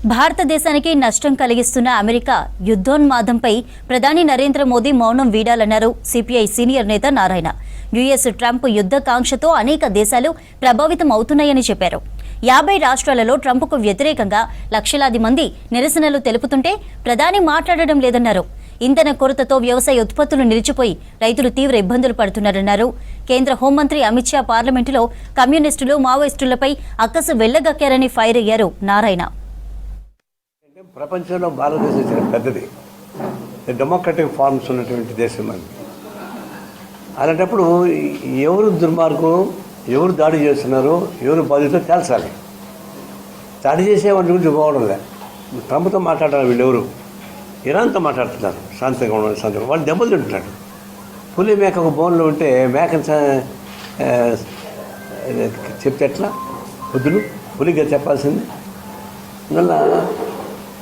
భారతదేశానికి నష్టం కలిగిస్తున్న అమెరికా యుద్ధోన్మాదంపై ప్రధాని నరేంద్ర మోదీ మౌనం వీడాలన్నారు సిపిఐ సీనియర్ నేత నారాయణ. యుఎస్ ట్రంప్ యుద్ధకాంక్షతో అనేక దేశాలు ప్రభావితం అవుతున్నాయని చెప్పారు. 50 రాష్ట్రాలలో ట్రంప్కు వ్యతిరేకంగా లక్షలాది మంది నిరసనలు తెలుపుతుంటే ప్రధాని మాట్లాడడం లేదన్నారు. ఇంధన కొరతతో వ్యవసాయ ఉత్పత్తులు నిలిచిపోయి రైతులు తీవ్ర ఇబ్బందులు పడుతున్నారన్నారు. కేంద్ర హోంమంత్రి అమిత్ షా పార్లమెంటులో కమ్యూనిస్టులు మావోయిస్టులపై అక్కసు వెళ్లగక్కారని ఫైర్ అయ్యారు నారాయణ. ప్రపంచంలో భారతదేశం చాలా పెద్దది, డెమోక్రటిక్ ఫార్మ్స్ ఉన్నటువంటి దేశం అది. అలాంటప్పుడు ఎవరు దుర్మార్గం, ఎవరు దాడి చేస్తున్నారో, ఎవరు బాధితో తేల్చాలి. దాడి చేసే వాటి గురించి పోవడం లేదు. ట్రంప్తో మాట్లాడాలి, వీళ్ళెవరు ఇరాన్తో మాట్లాడుతున్నారు, శాంతంగా ఉండడం శాంతంగా. వాళ్ళు దెబ్బలు తింటున్నాడు. పులి మేక ఒక బోన్లో ఉంటే మేకని చెప్తే ఎట్లా? పొద్దులు పులిగా చెప్పాల్సింది. అందువల్ల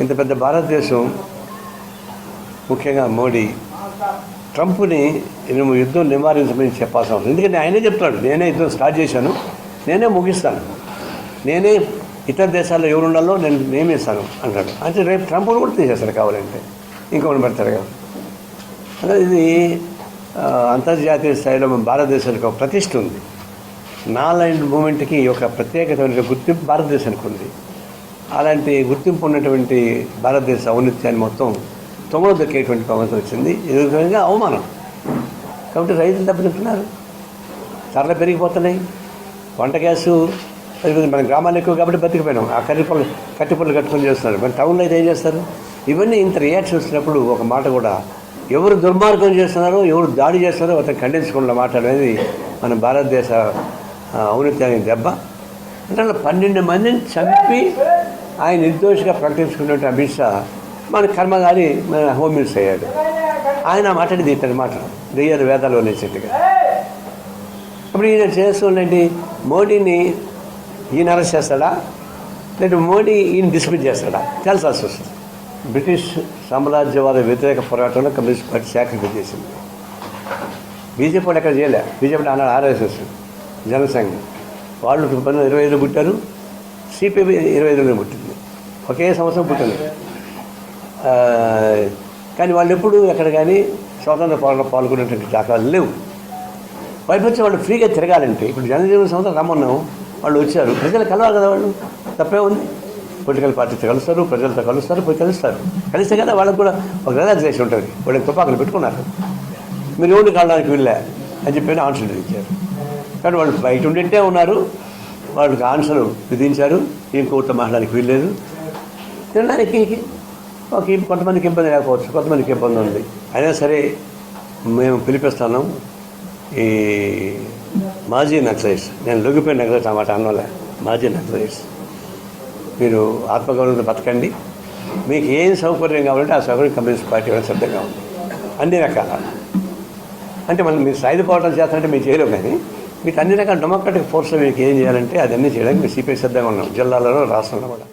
ఇంత పెద్ద భారతదేశం, ముఖ్యంగా మోడీ ట్రంప్ని యుద్ధం నివారించమని చెప్పాల్సిన అవసరం. ఎందుకంటే ఆయనే చెప్తున్నాడు, నేనే యుద్ధం స్టార్ట్ చేశాను, నేనే ముగిస్తాను, నేనే ఇతర దేశాల్లో ఎవరు ఉండాలో నేను నియమిస్తాను అంటాడు. అంటే రేపు ట్రంప్ను కూడా తీసేస్తాడు కావాలంటే, ఇంకొకటి పెడతాడు కదా. అంటే ఇది అంతర్జాతీయ స్థాయిలో భారతదేశానికి ఒక ప్రతిష్ఠ ఉంది. నాన్ మూమెంట్కి ఒక ప్రత్యేకమైన గుర్తింపు భారతదేశానికి ఉంది. అలాంటి గుర్తింపు ఉన్నటువంటి భారతదేశ ఔన్నత్యాన్ని మొత్తం తొమ్మిది దక్కేటువంటి ప్రమాదం వచ్చింది. ఇది విధంగా అవమానం. కాబట్టి రైతులు దెబ్బతింటున్నారు, ధరలు పెరిగిపోతున్నాయి. వంట గ్యాసు మన గ్రామాలు ఎక్కువ కాబట్టి బతికిపోయినాం. ఆ కట్టి పళ్ళు కట్టుకొని చేస్తున్నారు. మన టౌన్లో అయితే ఏం చేస్తారు? ఇవన్నీ ఇంత రియాక్షన్ వచ్చినప్పుడు ఒక మాట కూడా ఎవరు దుర్మార్గం చేస్తున్నారో, ఎవరు దాడి చేస్తున్నారో అతను ఖండించకుండా మాట్లాడేది మన భారతదేశ ఔన్నత్యానికి దెబ్బ. అంటే 12 మందిని చంపి ఆయన నిర్దోషిగా ప్రకటించుకున్నట్టు అమిత్ షా మన కర్మగారి మన హోమ్ మినిస్టర్ అయ్యాడు. ఆయన మాట్లాడేది ఇతని మాటలు దెయ్యాలు వేదాలు అనేసేట్టుగా. అప్పుడు ఈయన చేస్తుందండి, మోడీని ఈయన అరెస్ట్ చేస్తాడా, లేదా మోడీ ఈయన డిస్మిస్ చేస్తాడా తేల్చాల్సి వస్తుంది. బ్రిటిష్ సామ్రాజ్యవాద వ్యతిరేక పోరాటంలో కమ్యూనిస్ట్ పార్టీ సాక్రిఫైస్ చేసింది. బీజేపీ వాళ్ళు ఎక్కడ చేయలే. బీజేపీ అన్నాడు ఆర్ఎస్ఎస్, జనసంఘ్ వాళ్ళు 25 పుట్టారు, సిపిఐ 25 పుట్టింది, ఒకే సంవత్సరం పుట్టింది. కానీ వాళ్ళు ఎప్పుడు ఎక్కడ కానీ స్వాతంత్ర పోరాటంలో పాల్గొనేటువంటి దాఖలాలు లేవు. పైపచ్చి వాళ్ళు ఫ్రీగా తిరగాలంటే ఇప్పుడు జనజీవన సంవత్సరం రమ్మన్నాం, వాళ్ళు వచ్చారు, ప్రజలు కలవాలి కదా. వాళ్ళు తప్పే ఉంది. పొలిటికల్ పార్టీతో కలుస్తారు, ప్రజలతో కలుస్తారు, పోయి కలుస్తారు. కలిస్తే కదా వాళ్ళకు కూడా ఒక రిలాక్సేషన్ ఉంటుంది. వాళ్ళకి తుపాకులు పెట్టుకున్నారు, మీరు ఎవరిని కలడానికి వెళ్ళా అని చెప్పి ఆన్సర్ ఇచ్చారు. కానీ వాళ్ళు బయట ఉండింటే ఉన్నారు, వాళ్ళకి ఆన్సర్ విధించారు. ఇంకొకరితో మాట్లాడానికి వీల్లేదు. తినడానికి కొంతమందికి ఇబ్బంది లేకపోవచ్చు, కొంతమందికి ఇబ్బంది ఉంది. అయినా సరే మేము పిలిపిస్తాను ఈ మాజీ నక్సలైట్స్, నేను లొంగిపోయిన నక్సలైట్స్ అన్నమాట అన్నోలే, మాజీ నక్సలైట్స్, మీరు ఆత్మగౌరవంతో బతకండి. మీకు ఏం సౌకర్యం కావాలంటే ఆ సౌకర్యం కమ్యూనిస్ట్ పార్టీ వాళ్ళకి సిద్ధంగా ఉంది, అన్ని రకాల. అంటే మనం మీరు సాయుధ పోరాటాలు చేస్తారంటే మీరు చేయలేవు, కానీ మీకు అన్ని రకాల డెమోక్రటిక్ ఫోర్స్లో మీకు ఏం చేయాలంటే అదన్నీ చేయడానికి మీరు సిపిఐ సిద్ధంగా ఉన్నాం, జిల్లాలలో రాష్ట్రంలో కూడా.